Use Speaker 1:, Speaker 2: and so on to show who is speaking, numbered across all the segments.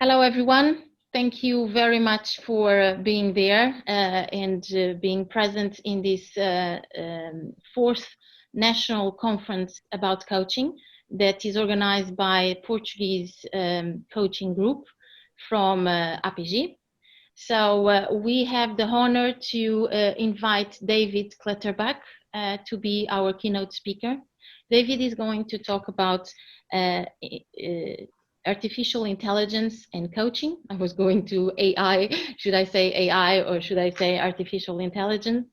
Speaker 1: Hello, everyone. Thank you very much for being there and being present in this fourth national conference about coaching that is organized by Portuguese coaching group from APG. So we have the honor to invite David Kletterbach to be our keynote speaker. David is going to talk about artificial intelligence and coaching. I was going to AI. Should I say AI or should I say artificial intelligence?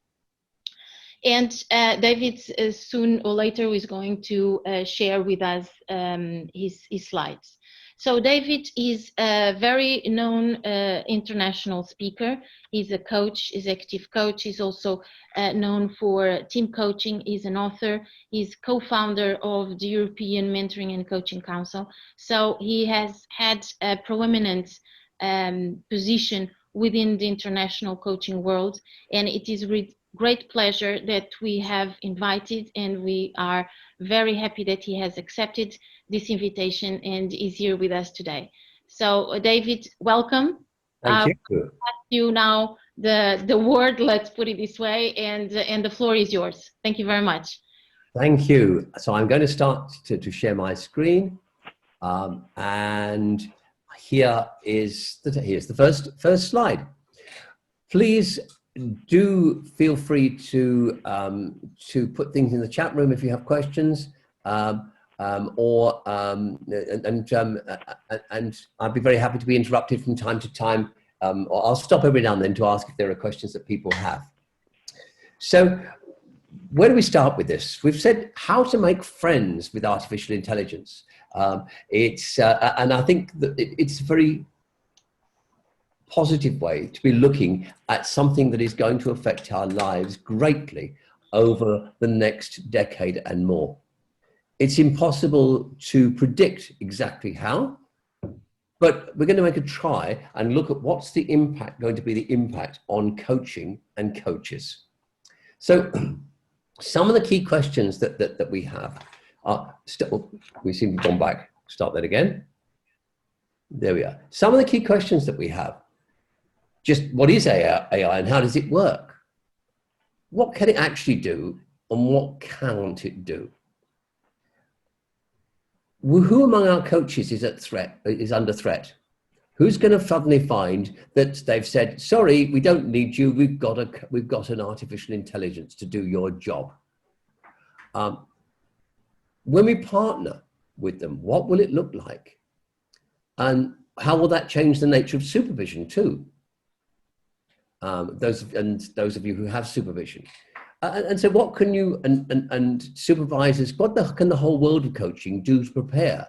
Speaker 1: And David soon or later is going to share with us his slides. So David is a very known international speaker. He's a coach, executive coach. He's also known for team coaching. He's an author. He's co-founder of the European Mentoring and Coaching Council. So he has had a prominent position within the international coaching world, and it is with great pleasure that we have invited, and we are very happy that he has accepted this invitation and is here with us today. So David, welcome.
Speaker 2: Thank you.
Speaker 1: Ask you now the word, let's put it this way, and the floor is yours. Thank you very much.
Speaker 2: Thank you. So I'm going to start to share my screen, and here's the first slide. Please do feel free to put things in the chat room if you have questions, and I'd be very happy to be interrupted from time to time, or I'll stop every now and then to ask if there are questions that people have. So where do we start with this? We've said how to make friends with artificial intelligence. And I think that it's a very positive way to be looking at something that is going to affect our lives greatly over the next decade and more. It's impossible to predict exactly how, but we're going to make a try and look at what's the impact going to be the impact on coaching and coaches. So some of the key questions that we have are, we seem to have gone back, start that again. There we are. Some of the key questions that we have: just what is AI and how does it work? What can it actually do and what can't it do? Who among our coaches is under threat? Who's going to suddenly find that they've said, sorry, we don't need you, we've got an artificial intelligence to do your job? When we partner with them, what will it look like? And how will that change the nature of supervision too? Those of you who have supervision. And so what can you and supervisors, what can the whole world of coaching do to prepare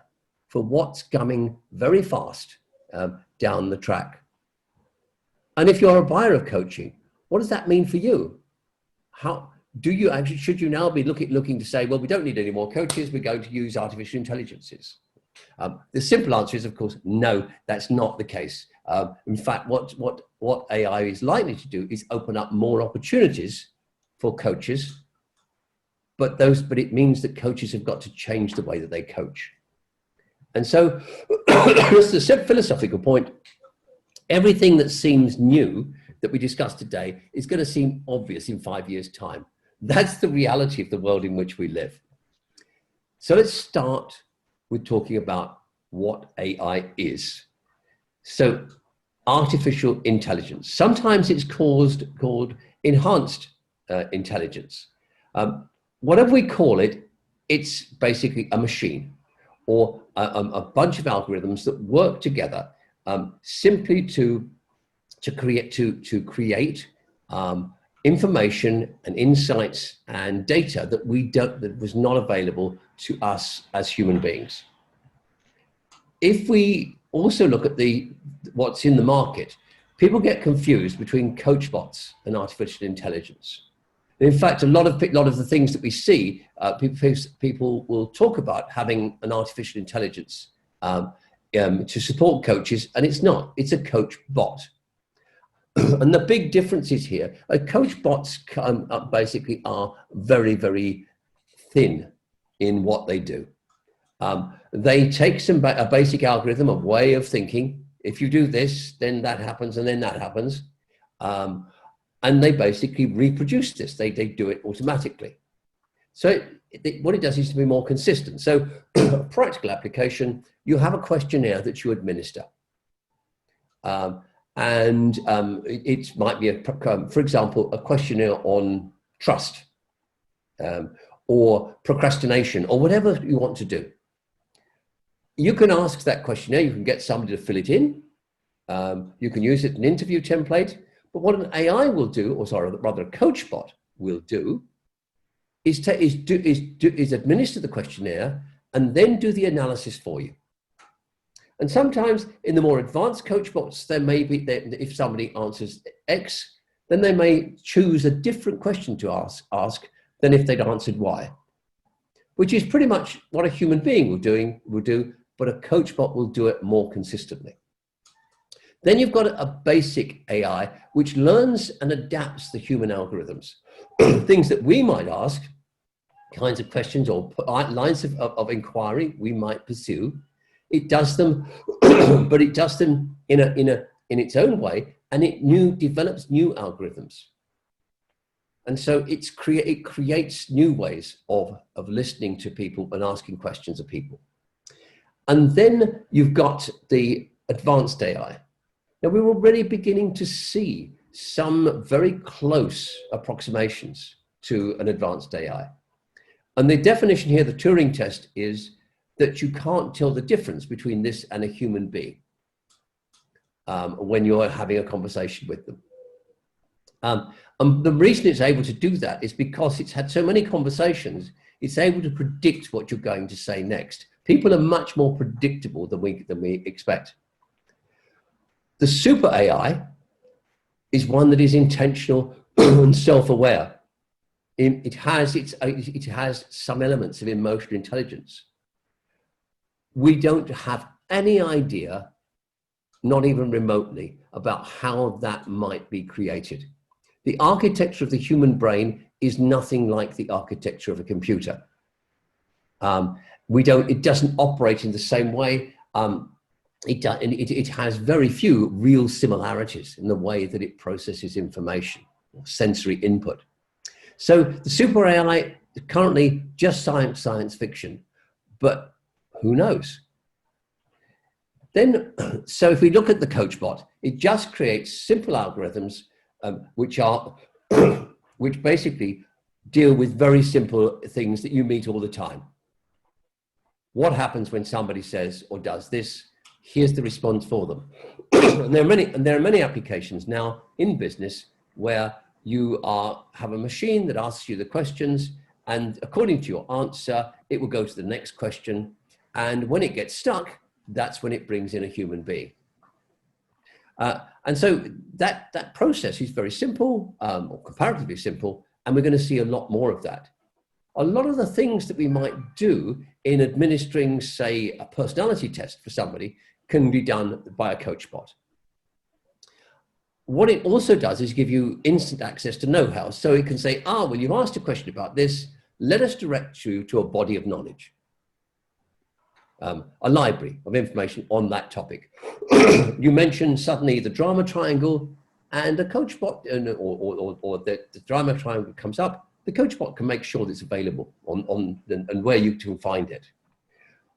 Speaker 2: for what's coming very fast down the track? And if you're a buyer of coaching, what does that mean for you? How do you actually, should you now be looking to say, well, we don't need any more coaches, we're going to use artificial intelligences? The simple answer is, of course, no, that's not the case. In fact, what AI is likely to do is open up more opportunities for coaches, but it means that coaches have got to change the way that they coach. And so, just a philosophical point, everything that seems new that we discussed today is going to seem obvious in 5 years' time. That's the reality of the world in which we live. So let's start with talking about what AI is. So artificial intelligence, sometimes it's called enhanced intelligence. Whatever we call it, it's basically a machine or a bunch of algorithms that work together simply to create information and insights and data that was not available to us as human beings. If we also look at what's in the market, people get confused between coach bots and artificial intelligence. In fact, a lot of the things that we see, people will talk about having an artificial intelligence to support coaches, and it's not. It's a coach bot. And the big difference is here, coach bots basically are very, very thin in what they do. They take a basic algorithm, a way of thinking, if you do this, then that happens, and then that happens. And they basically reproduce this. They do it automatically. So what it does is to be more consistent. So a practical application, you have a questionnaire that you administer. It might be, for example, a questionnaire on trust, or procrastination, or whatever you want to do. You can ask that questionnaire, you can get somebody to fill it in. You can use it in an interview template. But what an AI will do, or sorry, rather a coach bot will do, is administer the questionnaire and then do the analysis for you. And sometimes in the more advanced coach bots, there may be, if somebody answers X, then they may choose a different question to ask than if they'd answered Y, which is pretty much what a human being will do, but a coach bot will do it more consistently. Then you've got a basic AI, which learns and adapts the human algorithms. Things that we might ask, kinds of questions or lines of inquiry we might pursue. It does them, but it does them in its own way, and it develops new algorithms. And so it creates new ways of listening to people and asking questions of people. And then you've got the advanced AI. Now, we're already beginning to see some very close approximations to an advanced AI. And the definition here, the Turing test, is that you can't tell the difference between this and a human being when you're having a conversation with them. And the reason it's able to do that is because it's had so many conversations, it's able to predict what you're going to say next. People are much more predictable than we expect. The super AI is one that is intentional and self-aware. It has some elements of emotional intelligence. We don't have any idea, not even remotely, about how that might be created. The architecture of the human brain is nothing like the architecture of a computer. It doesn't operate in the same way. It has very few real similarities in the way that it processes information or sensory input. So the super AI is currently just science fiction, but who knows? Then, so if we look at the coach bot, it just creates simple algorithms which basically deal with very simple things that you meet all the time. What happens when somebody says or does this? Here's the response for them. And there are many applications now in business where you have a machine that asks you the questions, and according to your answer, it will go to the next question. And when it gets stuck, that's when it brings in a human being. And so that process is very simple, or comparatively simple, and we're going to see a lot more of that. A lot of the things that we might do in administering, say, a personality test for somebody can be done by a coach bot. What it also does is give you instant access to know-how. So it can say, well, you've asked a question about this. Let us direct you to a body of knowledge, a library of information on that topic. You mentioned suddenly the drama triangle, and a coach bot, or the drama triangle comes up. The coach bot can make sure that it's available and where you can find it.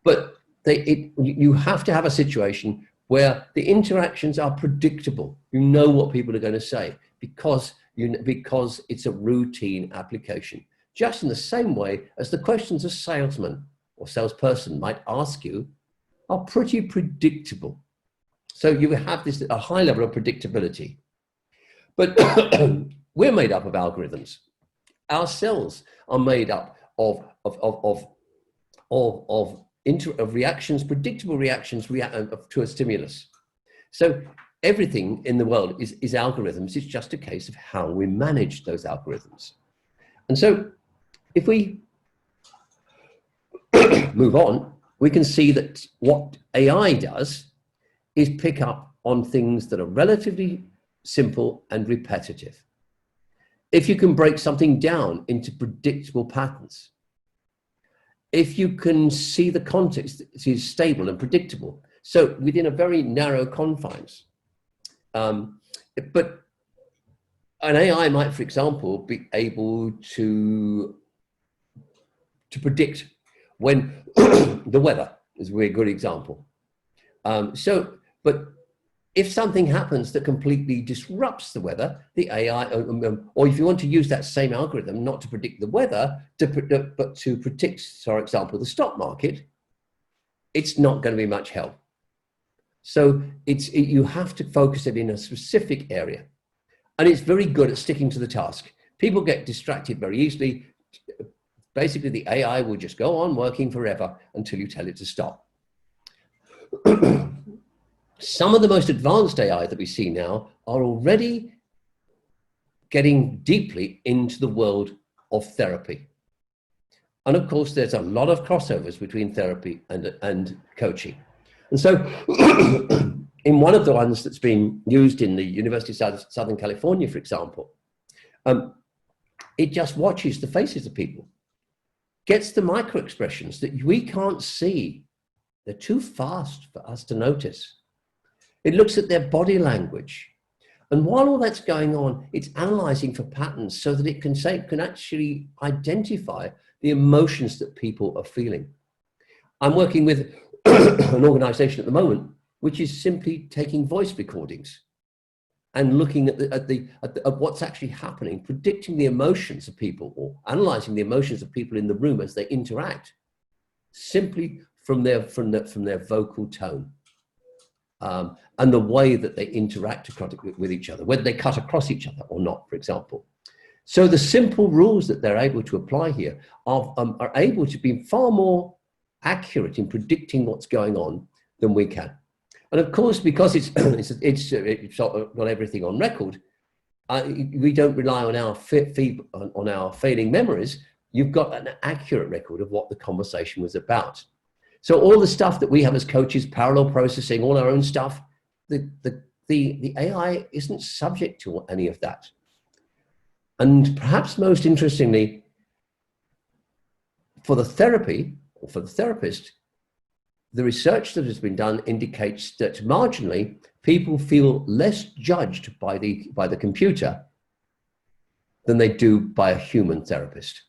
Speaker 2: But you have to have a situation where the interactions are predictable. You know what people are going to say because it's a routine application. Just in the same way as the questions a salesman or salesperson might ask you are pretty predictable. So you have a high level of predictability. But we're made up of algorithms. Our cells are made up of reactions, predictable reactions to a stimulus. So everything in the world is algorithms. It's just a case of how we manage those algorithms. And so if we move on, we can see that what AI does is pick up on things that are relatively simple and repetitive. If you can break something down into predictable patterns, if you can see the context is stable and predictable, So within a very narrow confines. But an AI might, for example, be able to predict when the weather is a very good example. But if something happens that completely disrupts the weather, the AI, or if you want to use that same algorithm, not to predict the weather, but to predict, for example, the stock market, it's not going to be much help. So you have to focus it in a specific area. And it's very good at sticking to the task. People get distracted very easily. Basically, the AI will just go on working forever until you tell it to stop. Some of the most advanced AI that we see now are already getting deeply into the world of therapy. And of course, there's a lot of crossovers between therapy and coaching. And so in one of the ones that's been used in the University of Southern California, for example, it just watches the faces of people, gets the micro expressions that we can't see. They're too fast for us to notice. It looks at their body language. And while all that's going on, it's analyzing for patterns so that it can actually identify the emotions that people are feeling. I'm working with an organization at the moment, which is simply taking voice recordings and looking at what's actually happening, predicting the emotions of people or analyzing the emotions of people in the room as they interact, simply from their vocal tone. And the way that they interact with each other, whether they cut across each other or not, for example. So the simple rules that they're able to apply here are able to be far more accurate in predicting what's going on than we can. And of course, because it's got everything on record, we don't rely on our failing memories. You've got an accurate record of what the conversation was about. So all the stuff that we have as coaches, parallel processing, all our own stuff, the AI isn't subject to any of that. And perhaps most interestingly, for the therapy, or for the therapist, the research that has been done indicates that marginally, people feel less judged by the computer than they do by a human therapist.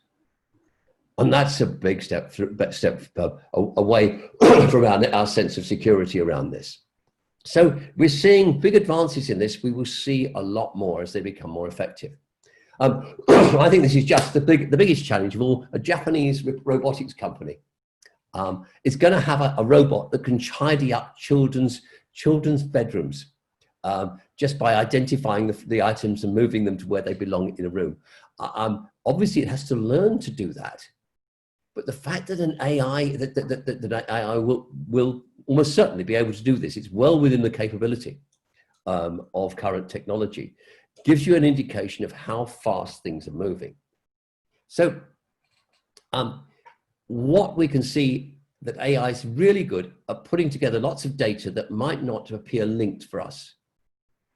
Speaker 2: And that's a big step away from our sense of security around this. So we're seeing big advances in this. We will see a lot more as they become more effective. I think this is just the biggest challenge of all. A Japanese robotics company is going to have a robot that can tidy up children's bedrooms just by identifying the items and moving them to where they belong in a room. Obviously, it has to learn to do that. But the fact that an AI, that AI will almost certainly be able to do this, it's well within the capability of current technology, gives you an indication of how fast things are moving. So what we can see that AI is really good at putting together lots of data that might not appear linked for us.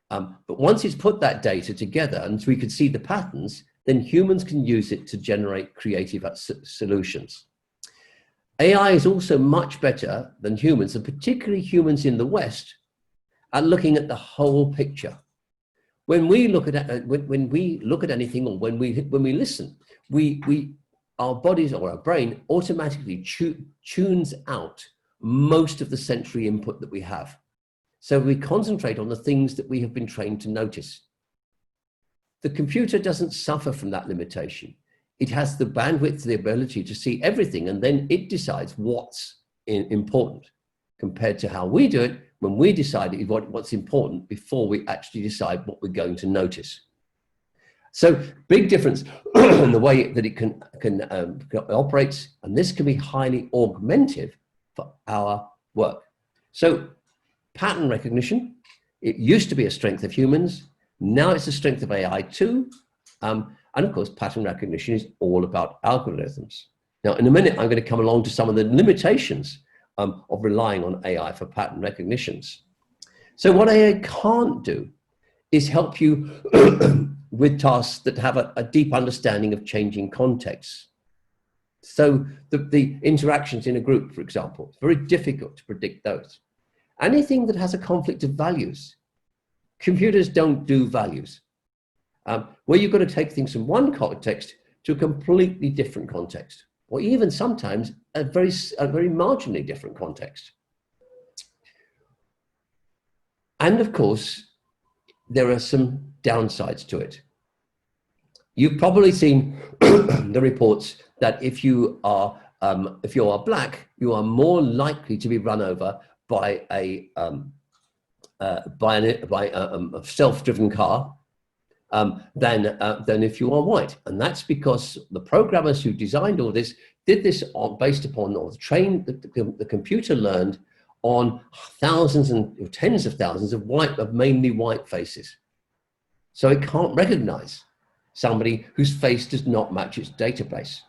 Speaker 2: But once it's put that data together and we can see the patterns, then humans can use it to generate creative solutions. AI is also much better than humans, and particularly humans in the West, at looking at the whole picture. When we look at anything, or when we listen, our bodies or our brain automatically tunes out most of the sensory input that we have. So we concentrate on the things that we have been trained to notice. The computer doesn't suffer from that limitation. It has the bandwidth, the ability to see everything, and then it decides what's important, compared to how we do it when we decide what's important before we actually decide what we're going to notice. So big difference in the way that it operates, and this can be highly augmentative for our work. So pattern recognition, it used to be a strength of humans. Now it's a strength of AI too. And of course, pattern recognition is all about algorithms. Now, in a minute, I'm going to come along to some of the limitations of relying on AI for pattern recognitions. So what AI can't do is help you with tasks that have a deep understanding of changing contexts. So the interactions in a group, for example, it's very difficult to predict those. anything that has a conflict of values. Computers don't do values. Where you've got to take things from one context to a completely different context, or even sometimes a very marginally different context. And of course, there are some downsides to it. You've probably seen the reports that if you are black, you are more likely to be run over by a self-driven car than if you are white. And that's because the programmers who designed all this did this based upon, or trained the computer learned on thousands and tens of thousands of mainly white faces. So it can't recognize somebody whose face does not match its database.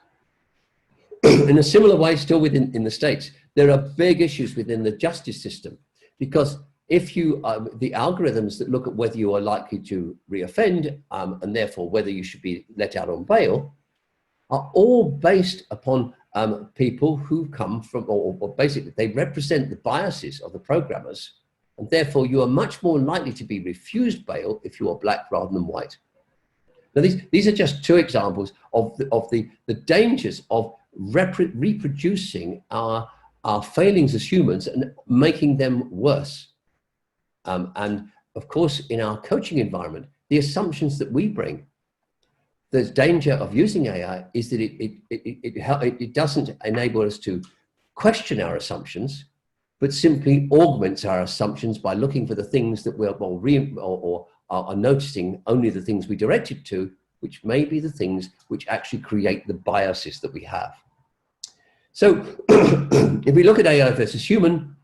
Speaker 2: In a similar way, still in the States, there are big issues within the justice system, because if you, the algorithms that look at whether you are likely to reoffend and therefore whether you should be let out on bail, are all based upon people who come from, or basically they represent the biases of the programmers, and therefore you are much more likely to be refused bail if you are black rather than white. Now these are just two examples of the dangers of reproducing our failings as humans and making them worse. And of course, in our coaching environment, the assumptions that we bring, the danger of using AI is that it doesn't enable us to question our assumptions, but simply augments our assumptions by looking for the things that we're or are noticing only the things we direct it to, which may be the things which actually create the biases that we have. So if we look at AI versus human,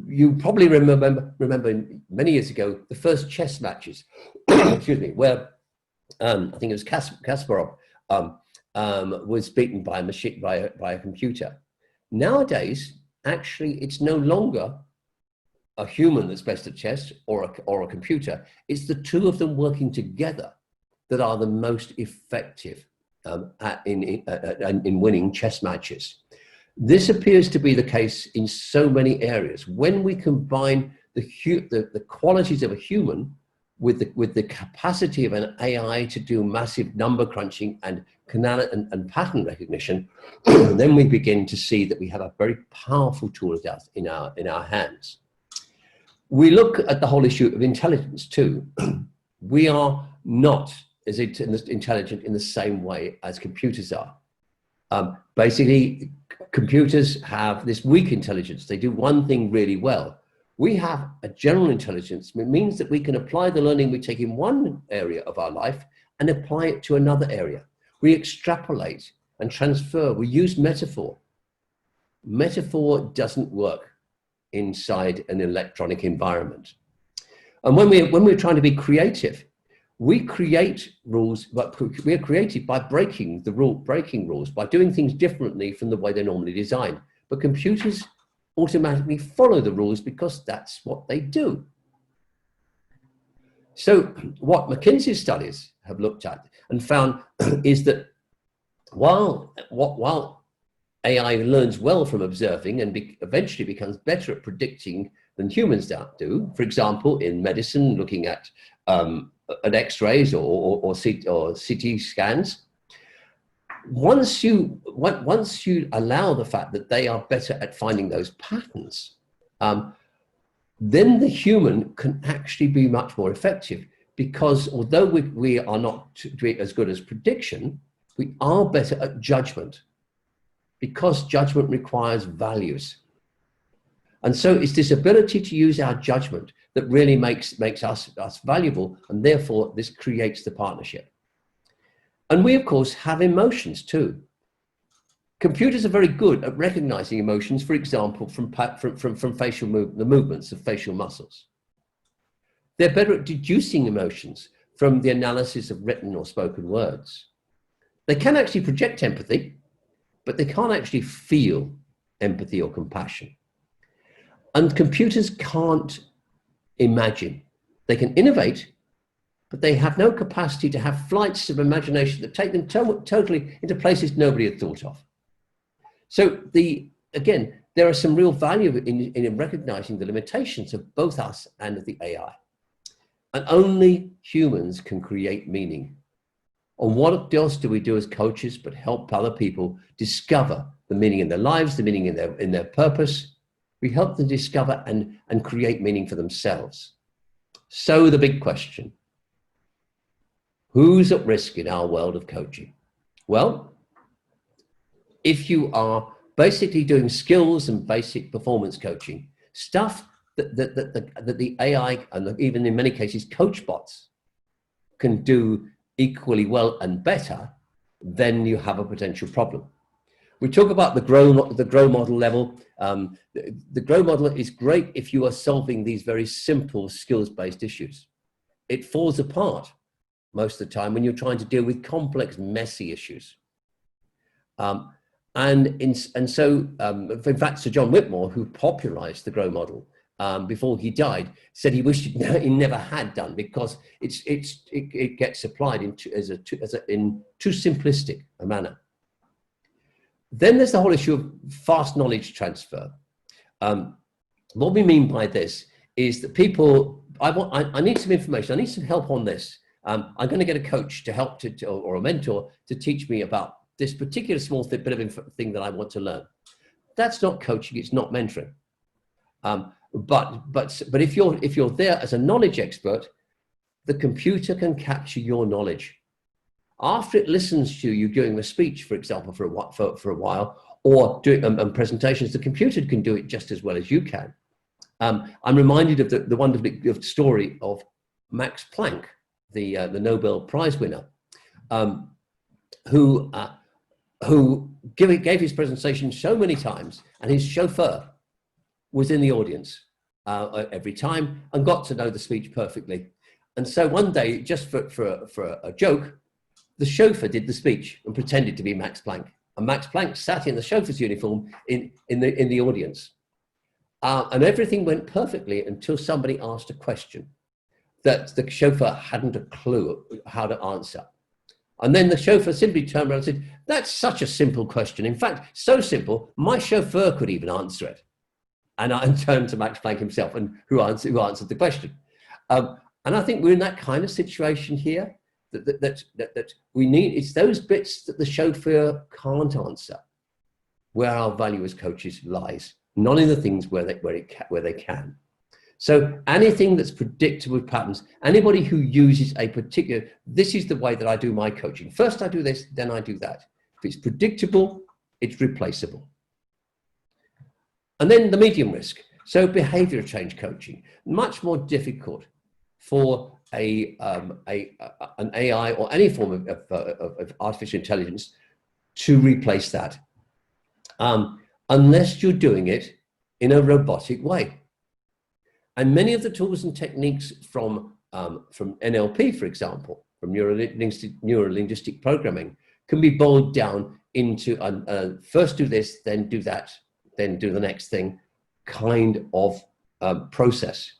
Speaker 2: you probably remember many years ago, the first chess matches, excuse me, where I think it was Kasparov was beaten by a machine, by a computer. Nowadays, actually, it's no longer a human that's best at chess or a computer. It's the two of them working together that are the most effective in winning chess matches. This appears to be the case in so many areas. When we combine the qualities of a human with the capacity of an AI to do massive number crunching and pattern recognition, then we begin to see that we have a very powerful tool in our hands. We look at the whole issue of intelligence too. We are not as intelligent in the same way as computers are. Basically, computers have this weak intelligence. They do one thing really well. We have a general intelligence. It means that we can apply the learning we take in one area of our life and apply it to another area. We extrapolate and transfer. We use metaphor. Metaphor doesn't work inside an electronic environment. And when we're trying to be creative, we create rules, but we are created by breaking rules, by doing things differently from the way they're normally designed. But computers automatically follow the rules because that's what they do. So what McKinsey's studies have looked at and found is that while AI learns well from observing and eventually becomes better at predicting than humans do, for example, in medicine, looking at X-rays or CT scans, once you allow the fact that they are better at finding those patterns, then the human can actually be much more effective, because although we are not as good as prediction, we are better at judgment, because judgment requires values. And so it's this ability to use our judgment that really makes us valuable, and therefore this creates the partnership. And we, of course, have emotions too. Computers are very good at recognizing emotions, for example, from facial the movements of facial muscles. They're better at deducing emotions from the analysis of written or spoken words. They can actually project empathy, but they can't actually feel empathy or compassion. And computers can't imagine. They can innovate, but they have no capacity to have flights of imagination that take them totally into places nobody had thought of. So again, there are some real value in recognizing the limitations of both us and the AI. And only humans can create meaning. And what else do we do as coaches but help other people discover the meaning in their lives, the meaning in their purpose? We help them discover and create meaning for themselves. So the big question, who's at risk in our world of coaching? Well, if you are basically doing skills and basic performance coaching, stuff that the AI and even in many cases coach bots can do equally well and better, then you have a potential problem. We talk about the grow model level. The grow model is great if you are solving these very simple skills-based issues. It falls apart most of the time when you're trying to deal with complex, messy issues. In fact, Sir John Whitmore, who popularized the grow model before he died, said he wished he never had done, because it gets applied in too simplistic a manner. Then there's the whole issue of fast knowledge transfer. What we mean by this is that people, I need some information, I need some help on this. I'm going to get a coach to help or a mentor to teach me about this particular small bit of thing that I want to learn. That's not coaching, it's not mentoring. But if you're there as a knowledge expert, the computer can capture your knowledge. After it listens to you doing a speech, for example, for a while, or doing presentations, the computer can do it just as well as you can. I'm reminded of the wonderful story of Max Planck, the Nobel Prize winner, who gave his presentation so many times, and his chauffeur was in the audience every time and got to know the speech perfectly. And so one day, just for a joke, the chauffeur did the speech and pretended to be Max Planck. And Max Planck sat in the chauffeur's uniform in the audience. And everything went perfectly until somebody asked a question that the chauffeur hadn't a clue how to answer. And then the chauffeur simply turned around and said, "That's such a simple question. In fact, so simple, my chauffeur could even answer it." And I turned to Max Planck himself, and who answered the question. And I think we're in that kind of situation here, that we need. It's those bits that the chauffeur can't answer where our value as coaches lies, not in the things where they can. So anything that's predictable patterns, anybody who uses a particular, this is the way that I do my coaching. First I do this, then I do that. If it's predictable, it's replaceable. And then the medium risk. So behavior change coaching, much more difficult for an AI or any form of artificial intelligence to replace that, unless you're doing it in a robotic way. And many of the tools and techniques from NLP, for example, from neuro-linguistic programming, can be boiled down into first do this, then do that, then do the next thing kind of process.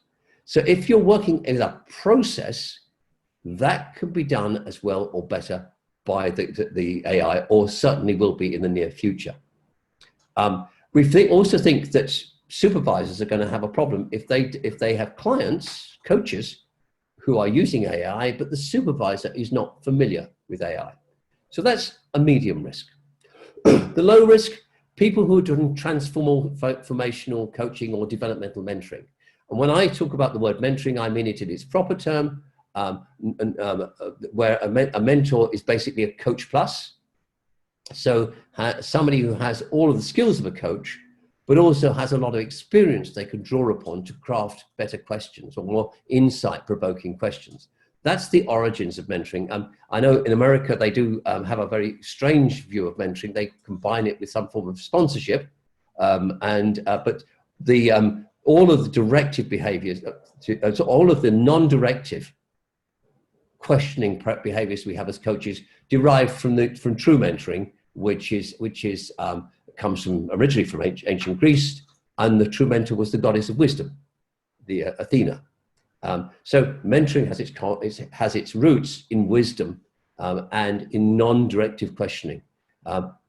Speaker 2: So if you're working in a process, that could be done as well or better by the AI, or certainly will be in the near future. We also think that supervisors are going to have a problem if they have clients, coaches, who are using AI, but the supervisor is not familiar with AI. So that's a medium risk. The low risk, people who are doing transformational coaching or developmental mentoring. And when I talk about the word mentoring, I mean it in its proper term, where a mentor is basically a coach plus. So somebody who has all of the skills of a coach, but also has a lot of experience they can draw upon to craft better questions or more insight-provoking questions. That's the origins of mentoring. I know in America they do have a very strange view of mentoring. They combine it with some form of sponsorship, but all of the directive behaviors, so all of the non-directive questioning behaviors we have as coaches derive from true mentoring, which comes originally from ancient Greece, and the true mentor was the goddess of wisdom, the Athena. So mentoring has its roots in wisdom and in non-directive questioning.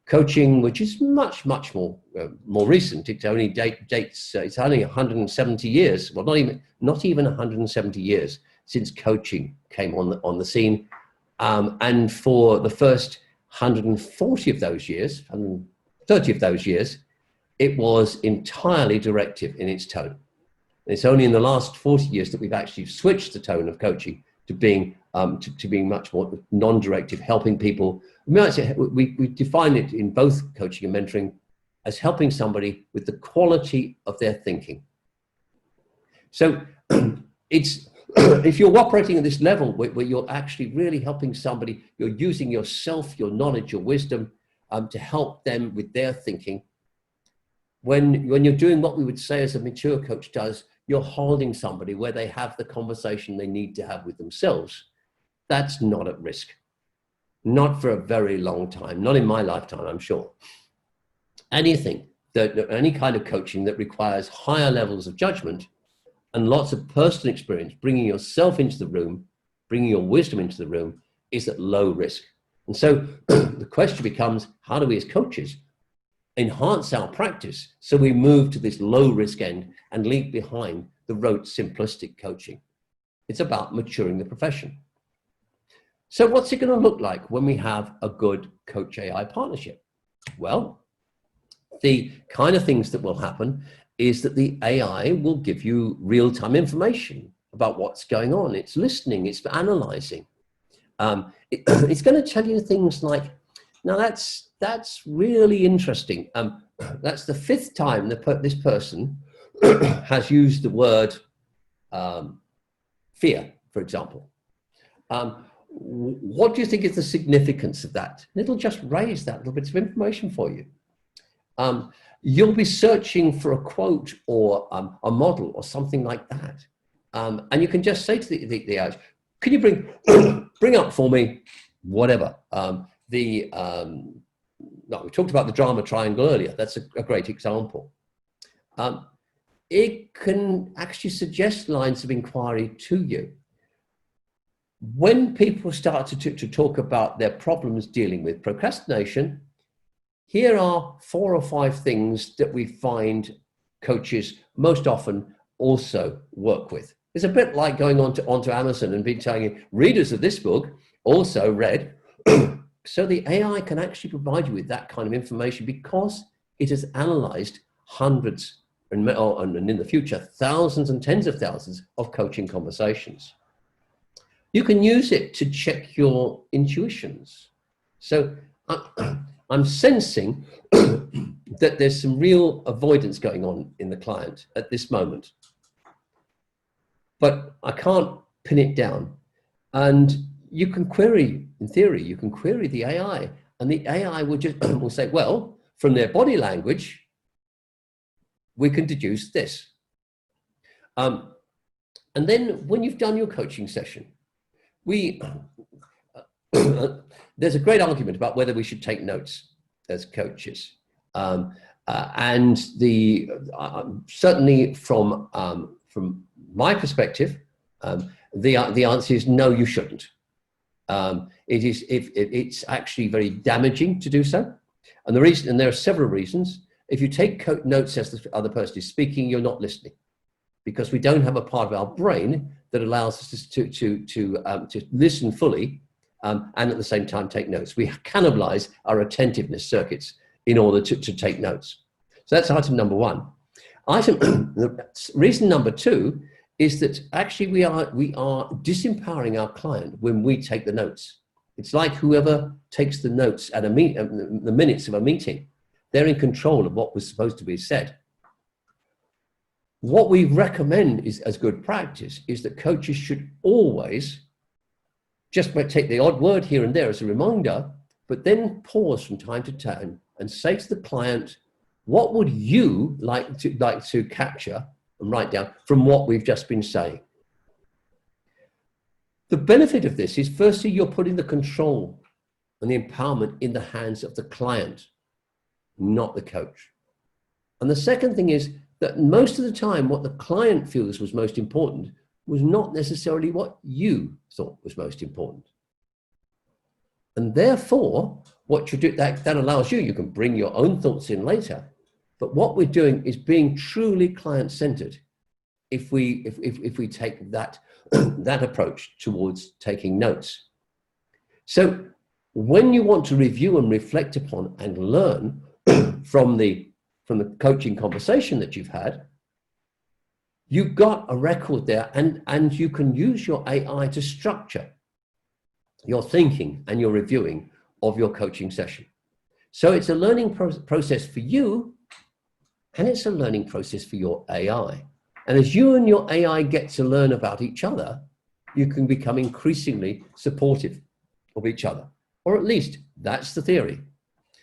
Speaker 2: coaching, which is much more recent. It only dates. It's only 170 years. Well, not even 170 years since coaching came on the scene. And for the first 140 of those years, 130 of those years, it was entirely directive in its tone. And it's only in the last 40 years that we've actually switched the tone of coaching to being much more non-directive, helping people. We define it in both coaching and mentoring as helping somebody with the quality of their thinking. So it's if you're operating at this level where you're actually really helping somebody, you're using yourself, your knowledge, your wisdom to help them with their thinking. When you're doing what we would say as a mature coach does, you're holding somebody where they have the conversation they need to have with themselves. That's not at risk. Not for a very long time, not in my lifetime, I'm sure. Any kind of coaching that requires higher levels of judgment and lots of personal experience, bringing yourself into the room, bringing your wisdom into the room, is at low risk. And so the question becomes, how do we as coaches enhance our practice so we move to this low risk end and leave behind the rote simplistic coaching? It's about maturing the profession. So what's it going to look like when we have a good coach AI partnership? Well, the kind of things that will happen is that the AI will give you real-time information about what's going on. It's listening, it's analyzing. It's going to tell you things like, now that's really interesting. That's the 5th time this person has used the word fear, for example. What do you think is the significance of that? And it'll just raise that little bit of information for you. You'll be searching for a quote or a model or something like that. And you can just say to the AI, can you bring up for me whatever? We talked about the drama triangle earlier. That's a great example. It can actually suggest lines of inquiry to you. When people start to talk about their problems dealing with procrastination, here are 4 or 5 things that we find coaches most often also work with. It's a bit like going onto Amazon and telling you, readers of this book also read. So the AI can actually provide you with that kind of information because it has analyzed hundreds and in the future, thousands and tens of thousands of coaching conversations. You can use it to check your intuitions. So I'm sensing that there's some real avoidance going on in the client at this moment, but I can't pin it down. And you can query, in theory, you can query the AI, and the AI will say, well, from their body language, we can deduce this. And then when you've done your coaching session, there's a great argument about whether we should take notes as coaches. And certainly from my perspective, the answer is no, you shouldn't. It's actually very damaging to do so. And there are several reasons. If you take notes as the other person is speaking, you're not listening, because we don't have a part of our brain that allows us to listen fully and at the same time take notes. We cannibalize our attentiveness circuits in order to take notes. So that's item number 1. Reason number 2 is that actually we are disempowering our client when we take the notes. It's like whoever takes the notes at the minutes of a meeting, they're in control of what was supposed to be said. What we recommend is, as good practice, is that coaches should always just take the odd word here and there as a reminder, but then pause from time to time and say to the client, what would you like to capture and write down from what we've just been saying? The benefit of this is, firstly, you're putting the control and the empowerment in the hands of the client, not the coach. And the second thing is that most of the time, what the client feels was most important was not necessarily what you thought was most important. And therefore, what you do, that allows you, you can bring your own thoughts in later. But what we're doing is being truly client-centered if we take that, that approach towards taking notes. So when you want to review and reflect upon and learn from the coaching conversation that you've had, you've got a record there, and you can use your AI to structure your thinking and your reviewing of your coaching session. So it's a learning process for you, and it's a learning process for your AI. And as you and your AI get to learn about each other, you can become increasingly supportive of each other, or at least that's the theory.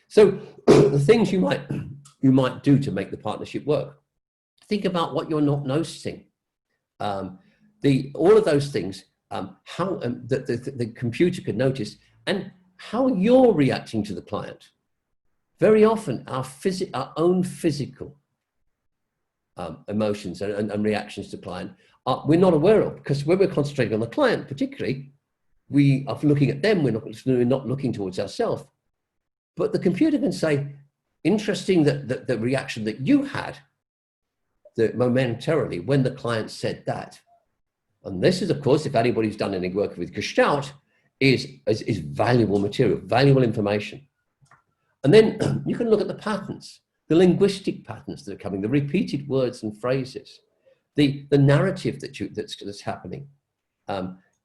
Speaker 2: So the things you might do to make the partnership work. Think about what you're not noticing. All of those things, how the computer could notice, and how you're reacting to the client. Very often, our own physical emotions and reactions to client we're not aware of, because when we're concentrating on the client, particularly, we are looking at them. We're not looking towards ourselves. But the computer can say, interesting that the reaction that you had, momentarily, when the client said that. And this is, of course, if anybody's done any work with Gestalt, is valuable material, valuable information. And then you can look at the patterns, the linguistic patterns that are coming, the repeated words and phrases, the narrative that's happening.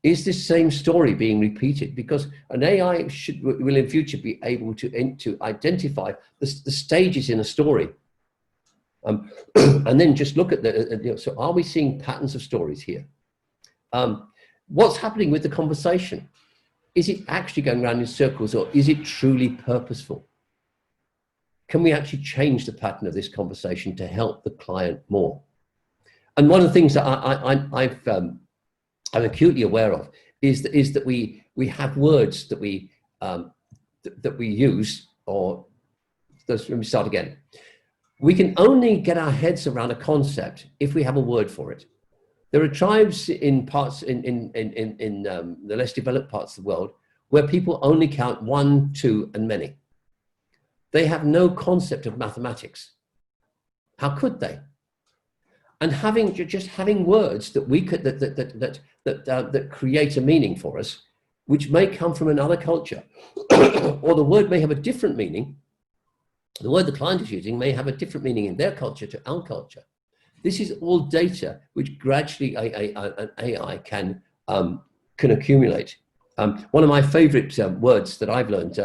Speaker 2: Is this same story being repeated? Because an AI will in future be able to identify the stages in a story. And then just look at so are we seeing patterns of stories here? What's happening with the conversation? Is it actually going around in circles, or is it truly purposeful? Can we actually change the pattern of this conversation to help the client more? And one of the things that I'm acutely aware of is that we have words that we use, or let me start again. We can only get our heads around a concept if we have a word for it. There are tribes in the less developed parts of the world where people only count 1, 2, and many. They have no concept of mathematics. How could they? And just having words that we could that create a meaning for us, which may come from another culture, or the word may have a different meaning. The word the client is using may have a different meaning in their culture to our culture. This is all data which gradually an AI can accumulate. One of my favorite words that I've learned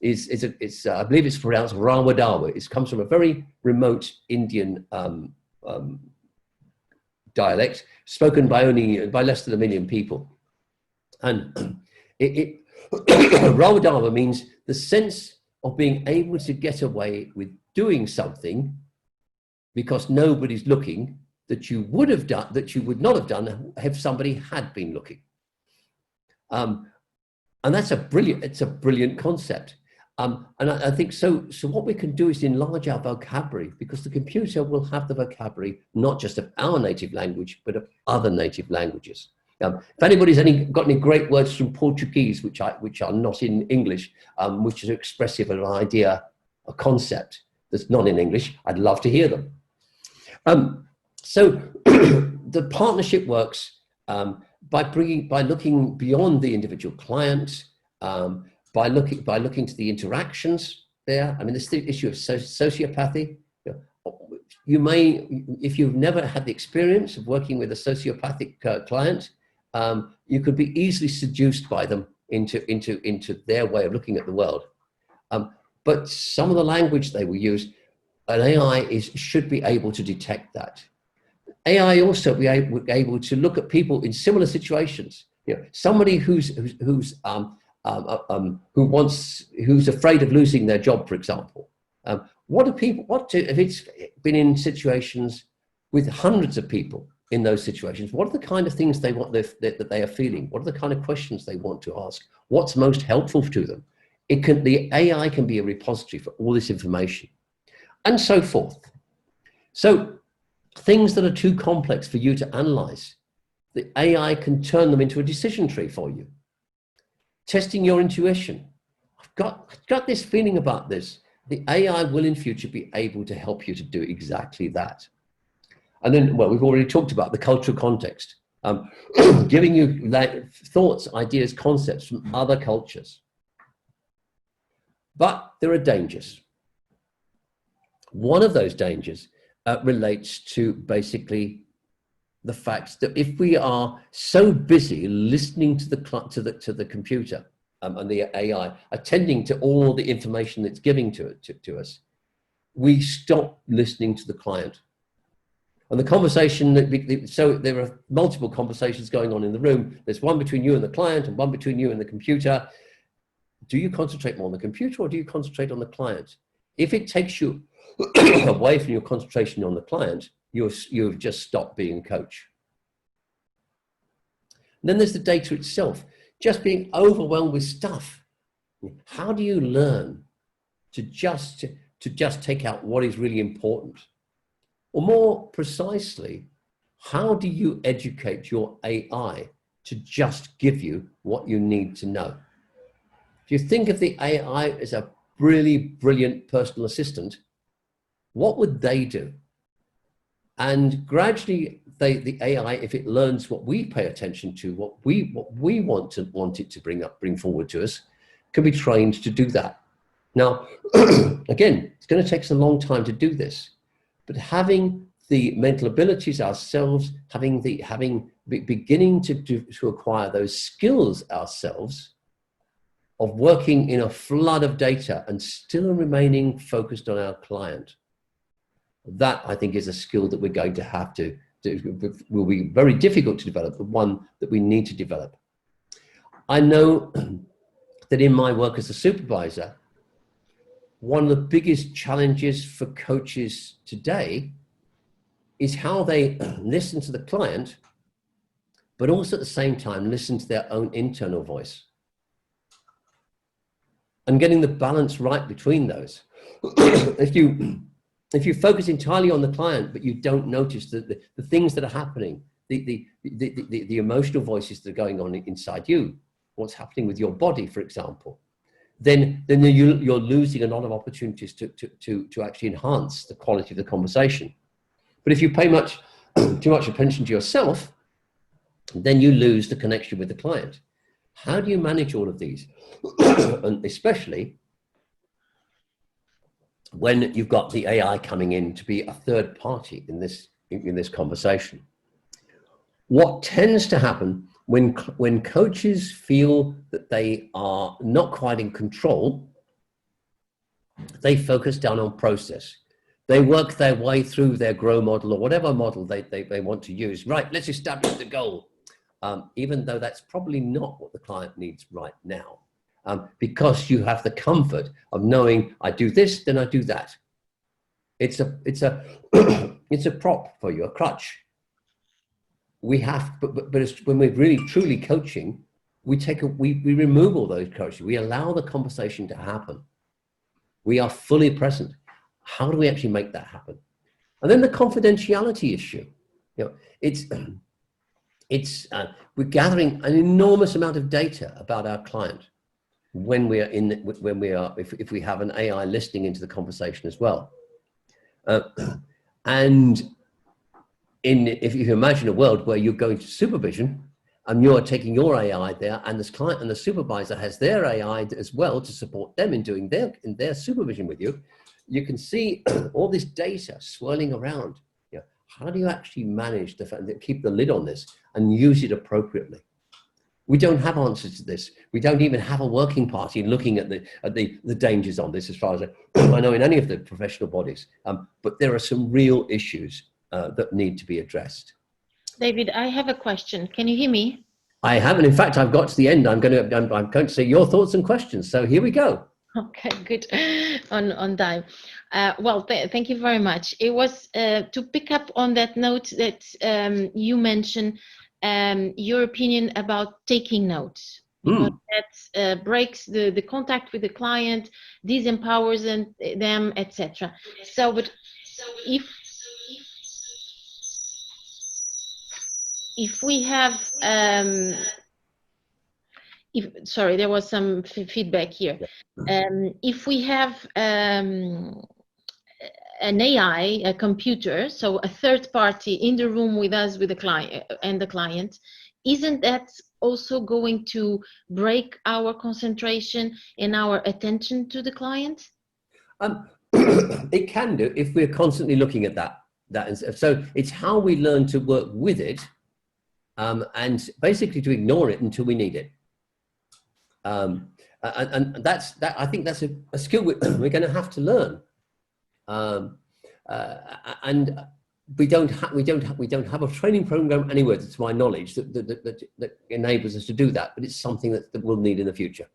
Speaker 2: is I believe it's pronounced Rawadawa. It comes from a very remote Indian dialect spoken by less than 1 million people. And Rawadawa means the sense of being able to get away with doing something because nobody's looking, that you would not have done if somebody had been looking. And that's it's a brilliant concept. And I think so what we can do is enlarge our vocabulary, because the computer will have the vocabulary not just of our native language, but of other native languages. If anybody's got any great words from Portuguese, which are not in English, which is expressive of an idea, a concept that's not in English, I'd love to hear them. So the partnership works by looking beyond the individual client, by looking to the interactions there. I mean, this the issue of sociopathy. You may, if you've never had the experience of working with a sociopathic client, you could be easily seduced by them into their way of looking at the world. But some of the language they will use, an AI should be able to detect that. AI also be able to look at people in similar situations. Somebody who's afraid of losing their job, for example. If it's been in situations with hundreds of people in those situations, what are the kind of things that they are feeling? What are the kind of questions they want to ask? What's most helpful to them? The AI can be a repository for all this information, and so forth. So things that are too complex for you to analyze, the AI can turn them into a decision tree for you. Testing your intuition. got this feeling about this. The AI will in future be able to help you to do exactly that. And then, well, we've already talked about the cultural context, giving you thoughts, ideas, concepts from other cultures. But there are dangers. One of those dangers relates to basically the fact that if we are so busy listening to the computer and the AI, attending to all the information that's giving to us, we stop listening to the client. And the conversation, so there are multiple conversations going on in the room. There's one between you and the client and one between you and the computer. Do you concentrate more on the computer or do you concentrate on the client? If it takes you away from your concentration on the client, you've just stopped being a coach. And then there's the data itself, just being overwhelmed with stuff. How do you learn to just take out what is really important? Or more precisely, how do you educate your AI to just give you what you need to know? If you think of the AI as a really brilliant personal assistant, what would they do? And gradually, the AI, if it learns what we pay attention to, what we want it to bring forward to us, can be trained to do that. Now, again, it's going to take us a long time to do this, but having the mental abilities ourselves, beginning to acquire those skills ourselves of working in a flood of data and still remaining focused on our client. That, I think, is a skill that we're going to have to do. Will be very difficult to develop, but one that we need to develop. I know that in my work as a supervisor, one of the biggest challenges for coaches today is how they listen to the client, but also at the same time listen to their own internal voice. And getting the balance right between those. If you focus entirely on the client, but you don't notice the things that are happening, the emotional voices that are going on inside you, what's happening with your body, for example, then you're losing a lot of opportunities to actually enhance the quality of the conversation. But if you pay too much attention to yourself, then you lose the connection with the client. How do you manage all of these? And especially when you've got the AI coming in to be a third party in this conversation. What tends to happen when coaches feel that they are not quite in control, they focus down on process. They work their way through their GROW model or whatever model they want to use. Right, let's establish the goal, even though that's probably not what the client needs right now. Because you have the comfort of knowing I do this, then I do that. It's a it's a prop for you, a crutch. We have, but it's, when we're really truly coaching, we remove all those crutches. We allow the conversation to happen. We are fully present. How do we actually make that happen? And then the confidentiality issue. We're gathering an enormous amount of data about our client. If we have an AI listening into the conversation as well. And if you imagine a world where you're going to supervision and you're taking your AI there, and this client and the supervisor has their AI as well to support them in doing their supervision with you, you can see all this data swirling around. How do you actually manage keep the lid on this and use it appropriately? We don't have answers to this. We don't even have a working party looking at the dangers on this, as far as I know, in any of the professional bodies. But there are some real issues that need to be addressed.
Speaker 1: David, I have a question. Can you hear me?
Speaker 2: I haven't. In fact, I've got to the end. I'm going to say your thoughts and questions. So here we go.
Speaker 1: Okay, good. On time. Well, thank you very much. It was to pick up on that note that you mentioned, your opinion about taking notes, because that breaks the contact with the client, disempowers them, etc. So, but if we have Sorry, there was some feedback here. If we have an AI, a computer, so a third party in the room with us, with the client and the client, isn't that also going to break our concentration and our attention to the client?
Speaker 2: It can do if we're constantly looking at that. So it's how we learn to work with it, and basically to ignore it until we need it. And that's that. I think that's a skill we're going to have to learn. And we don't have a training program anywhere, to my knowledge, that enables us to do that. But it's something that we'll need in the future.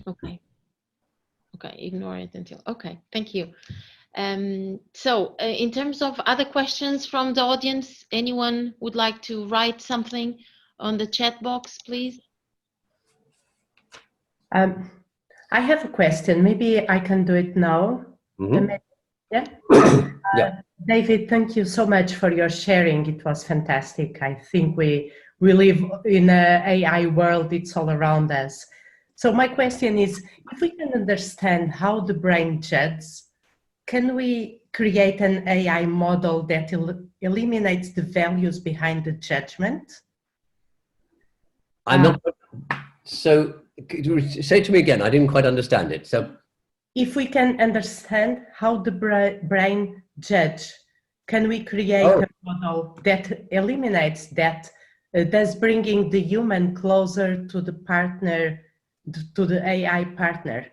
Speaker 1: Okay. Okay. Ignore it until. Okay. Thank you. So in terms of other questions from the audience, anyone would like to write something on the chat box, please?
Speaker 3: I have a question. Maybe I can do it now.
Speaker 2: Mm-hmm.
Speaker 3: Yeah.
Speaker 2: Yeah.
Speaker 3: David, thank you so much for your sharing. It was fantastic. I think we live in an AI world. It's all around us. So my question is, if we can understand how the brain judges, can we create an AI model that eliminates the values behind the judgment?
Speaker 2: I'm not. So could you say to me again? I didn't quite understand it. So
Speaker 3: if we can understand how the brain judge, can we create a model that eliminates that, thus bringing the human closer to the partner, to the AI partner?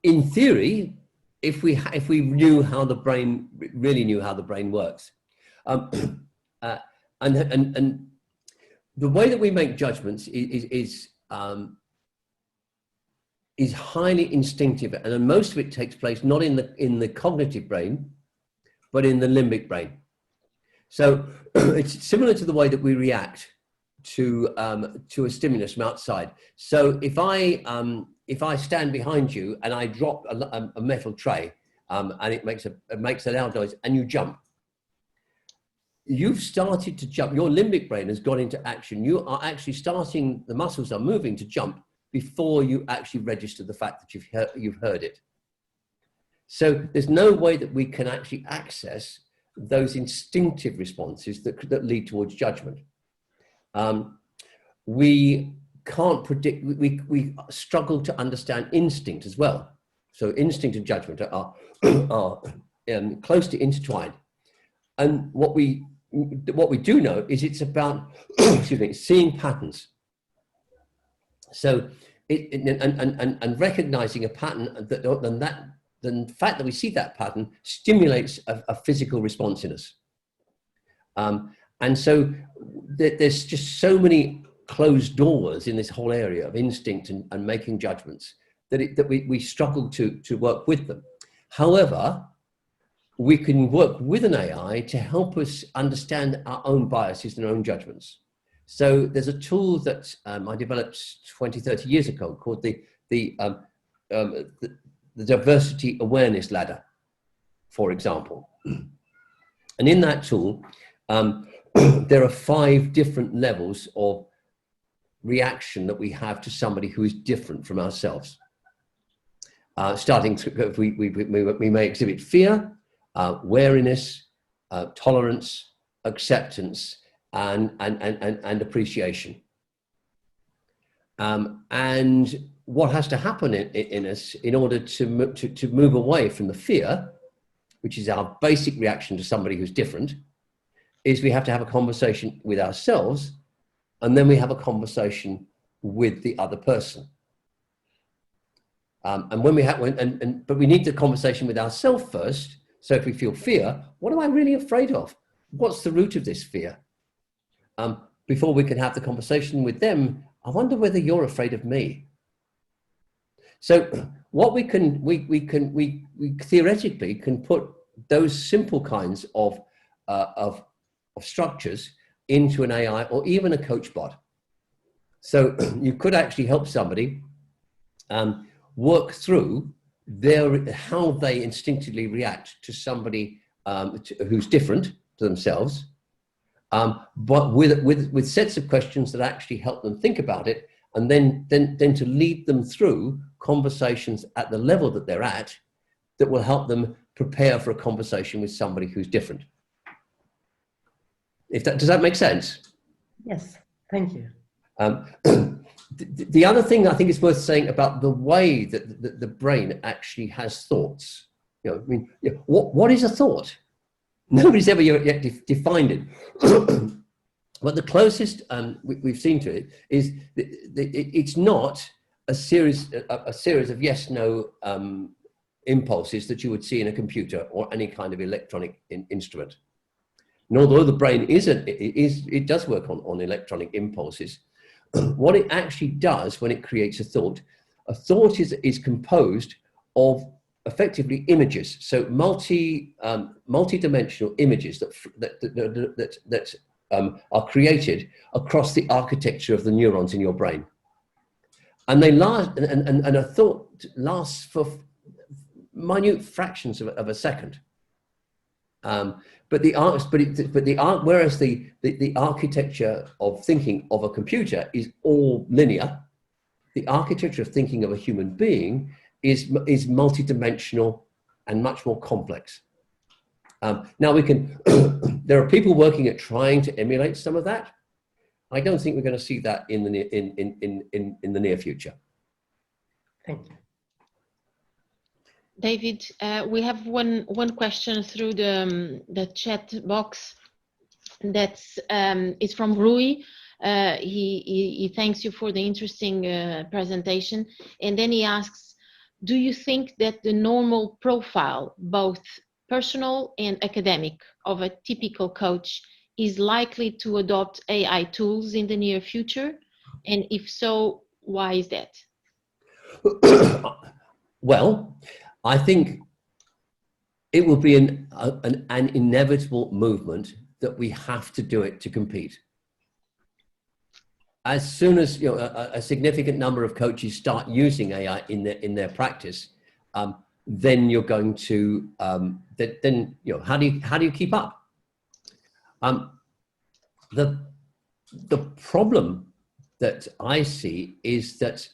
Speaker 2: in theory, if we knew how the brain really knew how the brain works, and the way that we make judgments is highly instinctive, and then most of it takes place not in the cognitive brain, but in the limbic brain. So it's similar to the way that we react to a stimulus from outside. So if I stand behind you and I drop a metal tray, and it makes a loud noise, and you jump, you've started to jump. Your limbic brain has gone into action. You are actually starting, the muscles are moving to jump before you actually register the fact that you've heard it. So there's no way that we can actually access those instinctive responses that lead towards judgment. We can't predict, we struggle to understand instinct as well. So instinct and judgment are closely intertwined. And what we do know is it's about excuse me, seeing patterns. So and recognizing a pattern, the fact that we see that pattern stimulates a physical response in us. And so there's just so many closed doors in this whole area of instinct and making judgments that we struggle to work with them. However, we can work with an AI to help us understand our own biases and our own judgments. So there's a tool that I developed 20, 30 years ago called the diversity awareness ladder, for example. And in that tool, there are 5 different levels of reaction that we have to somebody who is different from ourselves. Starting to, we may exhibit fear, wariness, tolerance, acceptance, and appreciation. And what has to happen in us in order to move away from the fear, which is our basic reaction to somebody who's different, is we have to have a conversation with ourselves, and then we have a conversation with the other person. And when we have, but we need the conversation with ourselves first. So if we feel fear, what am I really afraid of? What's the root of this fear? Before we can have the conversation with them, I wonder whether you're afraid of me. So what we theoretically can put those simple kinds of structures into an AI or even a coach bot. So you could actually help somebody work through how they instinctively react to somebody who's different to themselves, but with sets of questions that actually help them think about it, and then to lead them through conversations at the level that they're at that will help them prepare for a conversation with somebody who's different. Does that make sense?
Speaker 3: Yes, thank you.
Speaker 2: The other thing I think is worth saying about the way that the brain actually has thoughts. I mean, what is a thought? Nobody's ever yet defined it. But the closest we've seen to it is it's not a series of yes/no impulses that you would see in a computer or any kind of electronic instrument. And although the brain it does work on electronic impulses, what it actually does when it creates a thought is composed of effectively images, so multi-dimensional images that are created across the architecture of the neurons in your brain, and they last. And a thought lasts for minute fractions of a second. Whereas the architecture of thinking of a computer is all linear, the architecture of thinking of a human being is multidimensional and much more complex. Now there are people working at trying to emulate some of that. I don't think we're going to see that in the near future.
Speaker 3: Thank you.
Speaker 1: David, we have one question through the chat box. That's it's from Rui. He thanks you for the interesting presentation, and then he asks, do you think that the normal profile, both personal and academic, of a typical coach is likely to adopt AI tools in the near future? And if so, why is that?
Speaker 2: Well, I think it will be an inevitable movement that we have to do it to compete. As soon as a significant number of coaches start using AI in their practice, then you're going to then how do you keep up? The problem that I see is that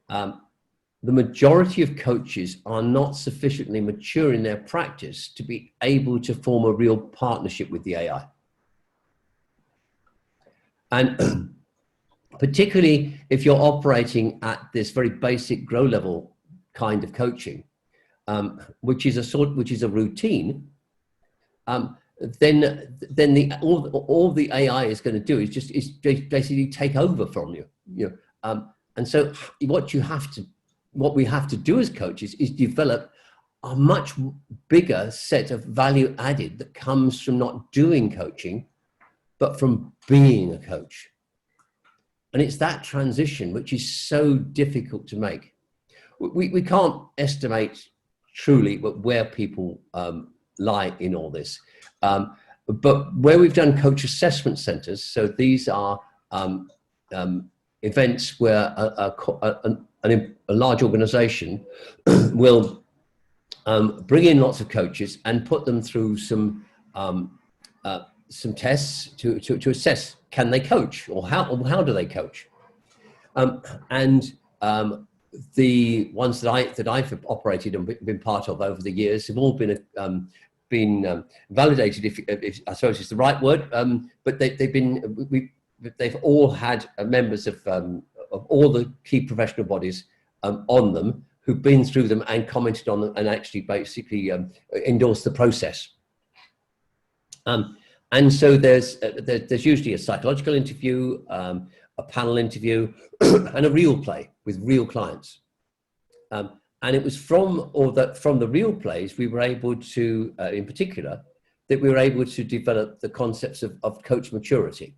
Speaker 2: the majority of coaches are not sufficiently mature in their practice to be able to form a real partnership with the AI. And particularly if you're operating at this very basic grow level kind of coaching, which is a routine, then all the AI is going to do is basically take over from you. And so what we have to do as coaches is develop a much bigger set of value added that comes from not doing coaching, but from being a coach. And it's that transition which is so difficult to make. We can't estimate truly where people lie in all this. But where we've done coach assessment centers, so these are events where a large organization will bring in lots of coaches and put them through some tests to assess, can they coach, or how do they coach? And the ones that I've operated and been part of over the years have all been validated, if I suppose it's the right word, but they've all had members of all the key professional bodies on them who've been through them and commented on them and actually basically endorsed the process. And so there's usually a psychological interview, a panel interview, and a real play with real clients. And it was from the real plays we were able to, in particular, that we were able to develop the concepts of coach maturity,